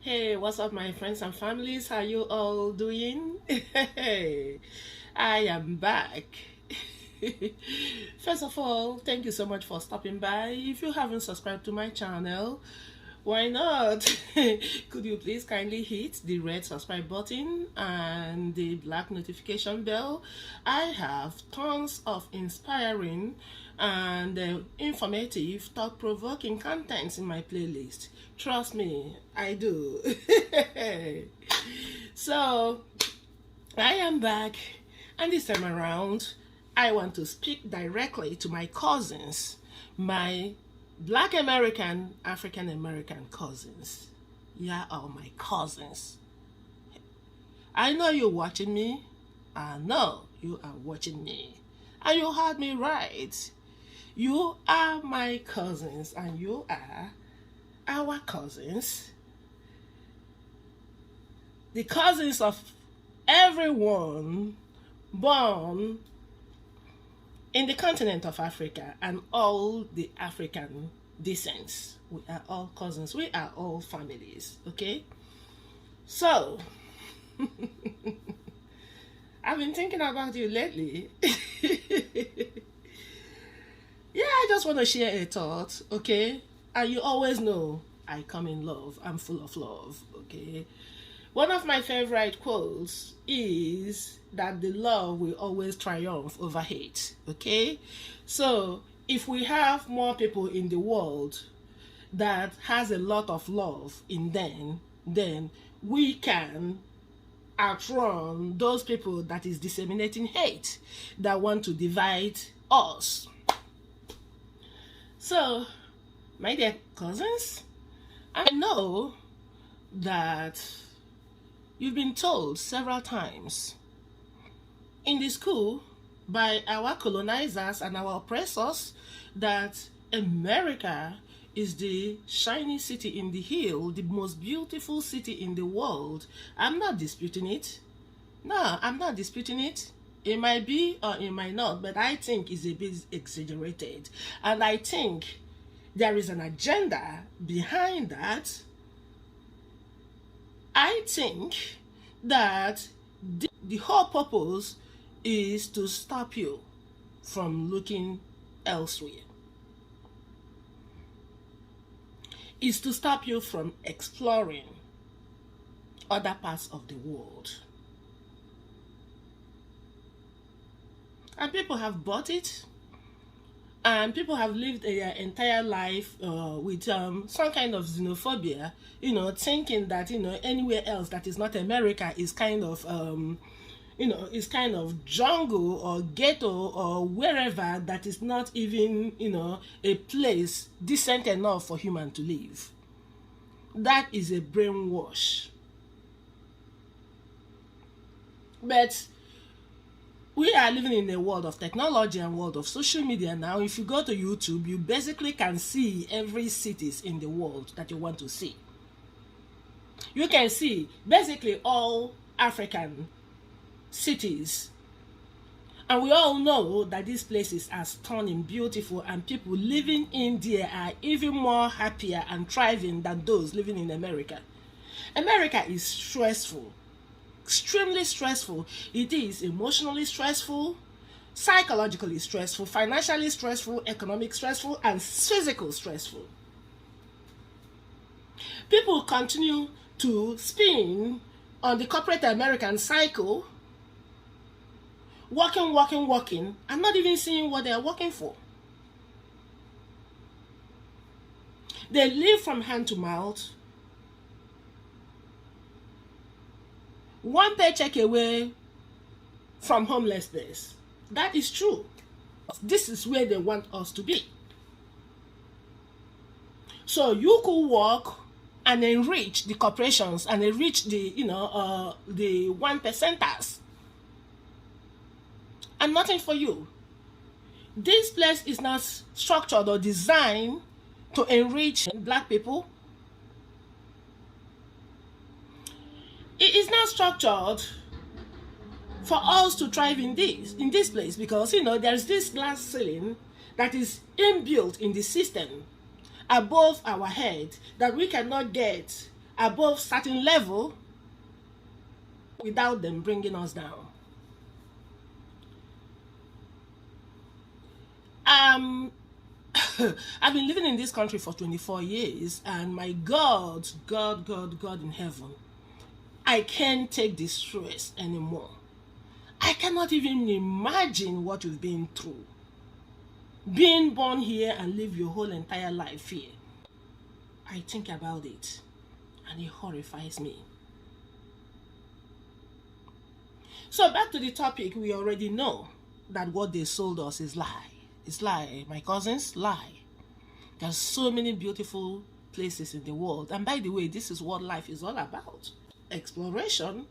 Hey, what's up, my friends and families? How you all doing? Hey, I am back. First of all, thank you so much for stopping by. If you haven't subscribed to my channel, why not? Could you please kindly hit the red subscribe button and the black notification bell? I have tons of inspiring and informative, thought-provoking contents in my playlist. Trust me, I do. So, I am back, and this time around, I want to speak directly to my cousins, my Black American, African American cousins. Yeah, all my cousins. I know you're watching me. I know you are watching me. And you heard me right. You are my cousins, and you are our cousins. The cousins of everyone born in the continent of Africa and all the African descents. We are all cousins. We are all families. Okay? So, I've been thinking about you lately. Yeah, I just want to share a thought. Okay? And you always know I come in love. I'm full of love. Okay? One of my favorite quotes is that the love will always triumph over hate. Okay? So, if we have more people in the world that has a lot of love in them, then we can outrun those people that is disseminating hate, that want to divide us. So, my dear cousins, I know that you've been told several times in the school by our colonizers and our oppressors that America is the shiny city in the hill, the most beautiful city in the world. I'm not disputing it. No, I'm not disputing it. It might be or it might not, but I think it's a bit exaggerated. And I think there is an agenda behind that. I think that the whole purpose is to stop you from looking elsewhere. Is to stop you from exploring other parts of the world. And people have bought it, and people have lived their entire life with some kind of xenophobia, thinking that, anywhere else that is not America is kind of, is kind of jungle or ghetto or wherever that is not even, a place decent enough for human to live. That is a brainwash. But we are living in a world of technology and world of social media now. If you go to YouTube, you basically can see every cities in the world that you want to see. You can see basically all African cities. And we all know that these places are stunning, beautiful, and people living in there are even more happier and thriving than those living in America. America is stressful. Extremely stressful. It is emotionally stressful, psychologically stressful, financially stressful, economic stressful, and physical stressful. People continue to spin on the corporate American cycle, working, and not even seeing what they are working for. They live from hand to mouth, one paycheck away from homelessness. That is true. This is where they want us to be. So you could work and enrich the corporations and enrich the, the 1%ers. And nothing for you. This place is not structured or designed to enrich black people. It is not structured for us to thrive in this place, because there's this glass ceiling that is inbuilt in the system above our head that we cannot get above certain level without them bringing us down. I've been living in this country for 24 years, and my God, God in heaven, I can't take this stress anymore. I cannot even imagine what you've been through. Being born here and live your whole entire life here. I think about it, and it horrifies me. So back to the topic, we already know that what they sold us is lie. It's lie, my cousins, lie. There's so many beautiful places in the world. And by the way, this is what life is all about. Exploration.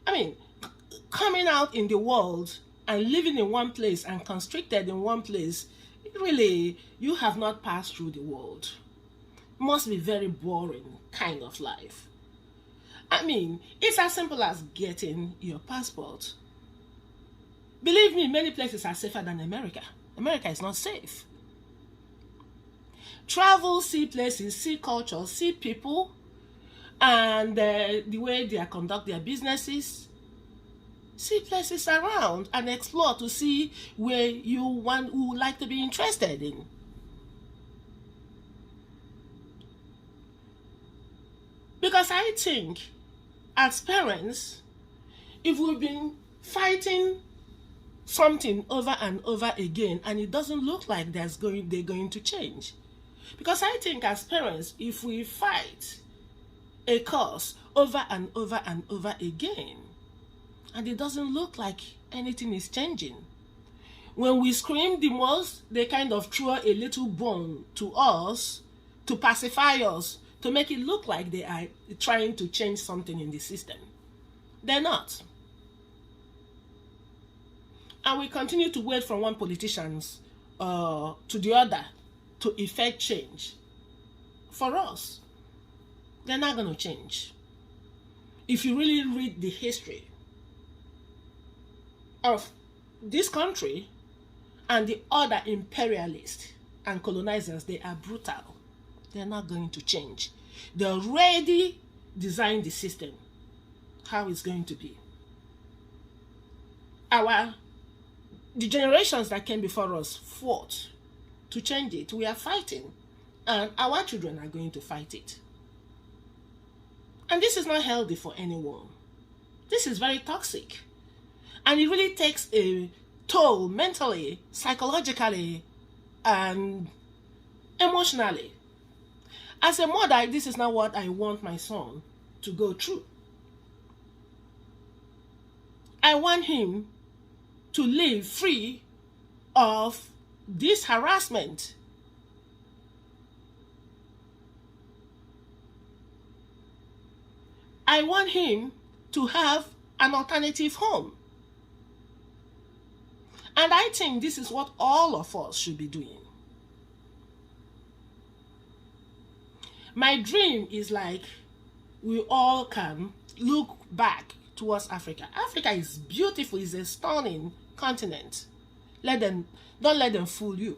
I mean, coming out in the world and living in one place and constricted in one place, really, you have not passed through the world. Must be very boring kind of life. I mean, it's as simple as getting your passport. Believe me, many places are safer than America. America is not safe. Travel, see places, see culture, see people, and the way they conduct their businesses. See places around and explore to see where you would like to be interested in. Because I think, as parents, if we've been fighting something over and over again and it doesn't look like they're going to change. Because I think as parents, if we fight a cause over and over and over again and it doesn't look like anything is changing, when we scream the most, they kind of throw a little bone to us to pacify us, to make it look like they are trying to change something in the system. They're not. And we continue to wait from one politician to the other to effect change. For us, they're not going to change. If you really read the history of this country and the other imperialists and colonizers, they are brutal. They're not going to change. They already designed the system, how it's going to be. The generations that came before us fought to change it. We are fighting, and our children are going to fight it. And this is not healthy for anyone. This is very toxic. And it really takes a toll mentally, psychologically, and emotionally. As a mother, this is not what I want my son to go through. I want him to live free of this harassment. I want him to have an alternative home. And I think this is what all of us should be doing. My dream is like we all can look back towards Africa. Africa is beautiful, it's a stunning continent. Don't let them fool you.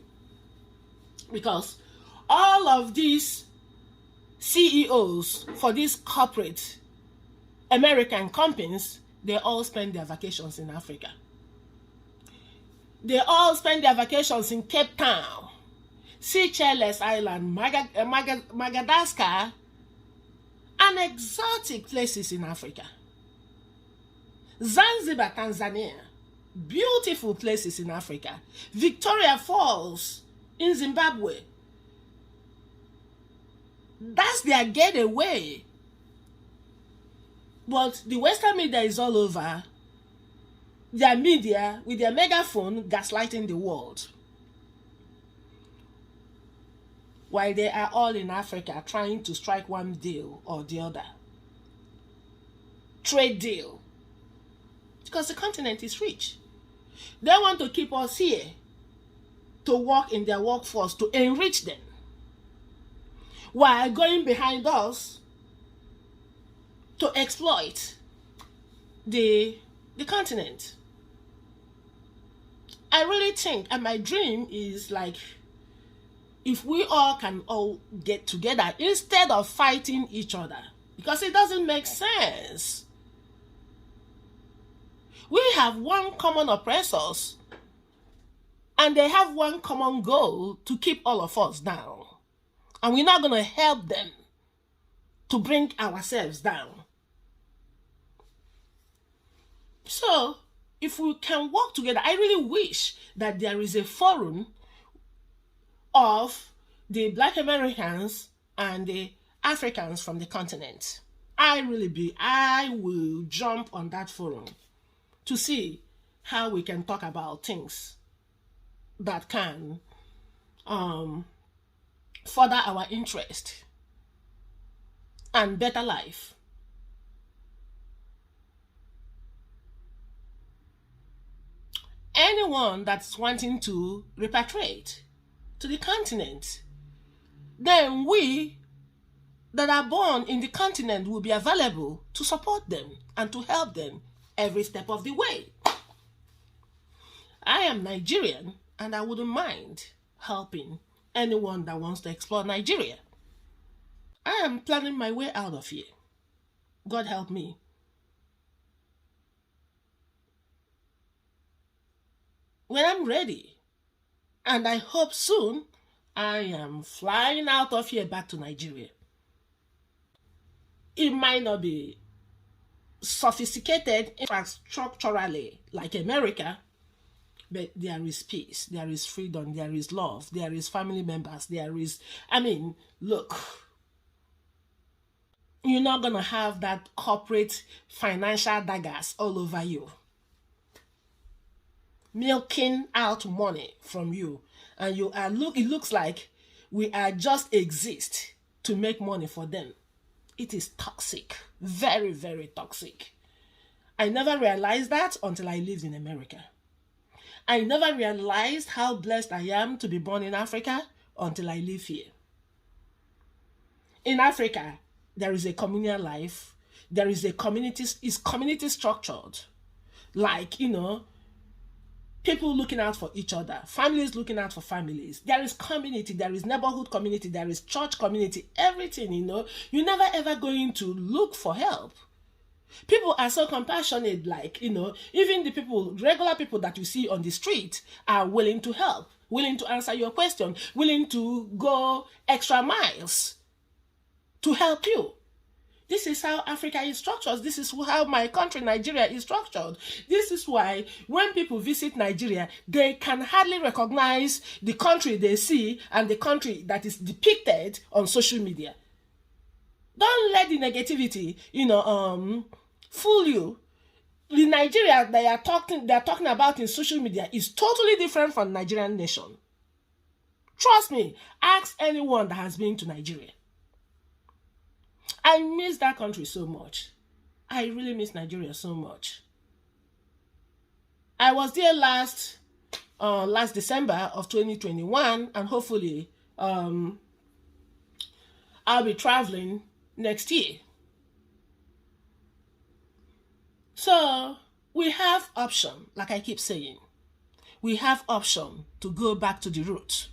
Because all of these CEOs for these corporate American companies, they all spend their vacations in Africa. They all spend their vacations in Cape Town, Seychelles Island, Madagascar, and exotic places in Africa. Zanzibar, Tanzania, beautiful places in Africa. Victoria Falls in Zimbabwe. That's their getaway. But the Western media is all over. Their media, with their megaphone, gaslighting the world. While they are all in Africa trying to strike one deal or the other. Trade deal. Because the continent is rich. They want to keep us here to work in their workforce, to enrich them, while going behind us to exploit the continent. I really think, and my dream is like if we all can all get together instead of fighting each other, because it doesn't make sense. We have one common oppressors, and they have one common goal to keep all of us down. And we're not going to help them to bring ourselves down. So, if we can work together, I really wish that there is a forum of the Black Americans and the Africans from the continent. I will jump on that forum to see how we can talk about things that can further our interest and better life. Anyone that's wanting to repatriate to the continent, then we that are born in the continent will be available to support them and to help them every step of the way. I am Nigerian, and I wouldn't mind helping anyone that wants to explore Nigeria. I am planning my way out of here. God help me. When I'm ready, and I hope soon, I am flying out of here back to Nigeria. It might not be sophisticated infrastructurally like America, but there is peace, there is freedom, there is love, there is family members, look, you're not going to have that corporate financial daggers all over you, milking out money from you, and it looks like we are just exist to make money for them. It is toxic, very, very toxic. I never realized that until I lived in America. I never realized how blessed I am to be born in Africa until I live here. In Africa, there is a communal life. There is a community, it's community structured. Like, people looking out for each other, families looking out for families. There is community, there is neighborhood community, there is church community, everything, You're never ever going to look for help. People are so compassionate, even the regular people that you see on the street are willing to help, willing to answer your question, willing to go extra miles to help you. This is how Africa is structured. This is how my country, Nigeria, is structured. This is why when people visit Nigeria, they can hardly recognize the country they see and the country that is depicted on social media. Don't let the negativity, fool you. The Nigeria they are talking about in social media is totally different from Nigerian nation. Trust me, ask anyone that has been to Nigeria. I miss that country so much. I really miss Nigeria so much. I was there last December of 2021, and hopefully I'll be traveling next year. So we have option, like I keep saying. We have option to go back to the roots.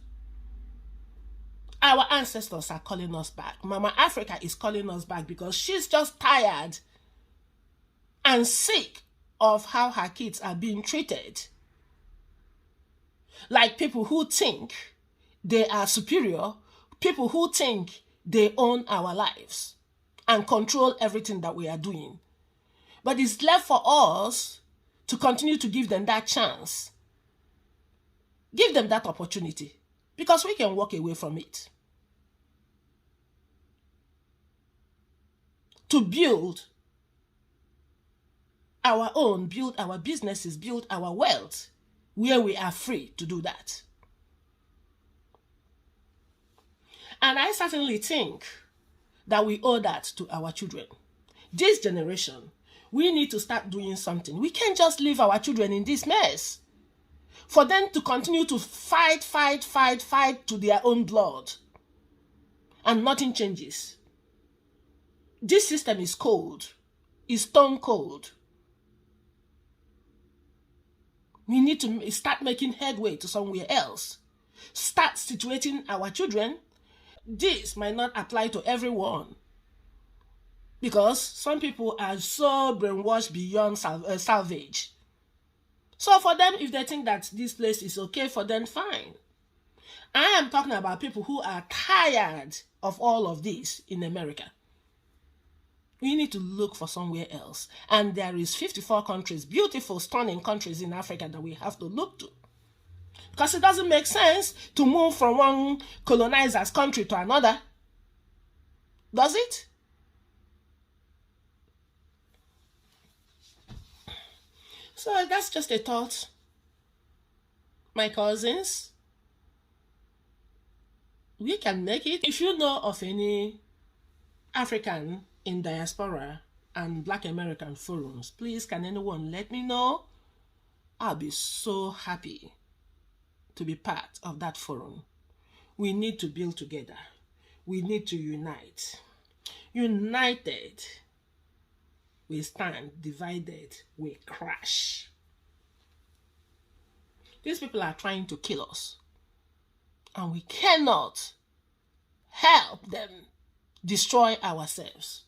Our ancestors are calling us back. Mama Africa is calling us back because she's just tired and sick of how her kids are being treated. Like people who think they are superior, people who think they own our lives and control everything that we are doing. But it's left for us to continue to give them that chance. Give them that opportunity, because we can walk away from it. To build our own, build our businesses, build our wealth, where we are free to do that. And I certainly think that we owe that to our children. This generation, we need to start doing something. We can't just leave our children in this mess. For them to continue to fight to their own blood. And nothing changes. This system is cold. It's stone cold. We need to start making headway to somewhere else. start situating our children. This might not apply to everyone, because some people are so brainwashed beyond salvage. So for them, if they think that this place is okay for them, fine. I am talking about people who are tired of all of this in America. We need to look for somewhere else. And there is 54 countries, beautiful, stunning countries in Africa that we have to look to. Because it doesn't make sense to move from one colonizer's country to another. Does it? So that's just a thought, my cousins. We can make it. If you know of any African in diaspora and Black American forums, please can anyone let me know? I'll be so happy to be part of that forum. We need to build together. We need to unite. United, we stand. Divided, we crash. These people are trying to kill us, and we cannot help them destroy ourselves.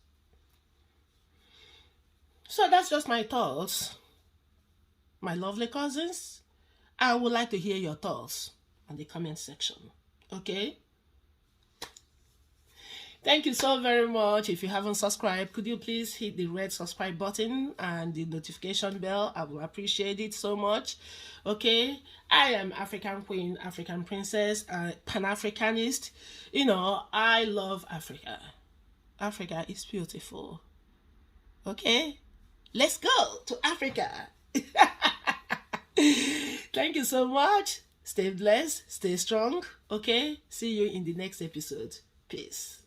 So that's just my thoughts, my lovely cousins. I would like to hear your thoughts in the comment section. Okay? Thank you so very much. If you haven't subscribed, could you please hit the red subscribe button and the notification bell? I will appreciate it so much. Okay, I am African Queen, African Princess, Pan-Africanist. You know, I love Africa. Africa is beautiful. Okay, let's go to Africa. Thank you so much. Stay blessed, stay strong. Okay, see you in the next episode. Peace.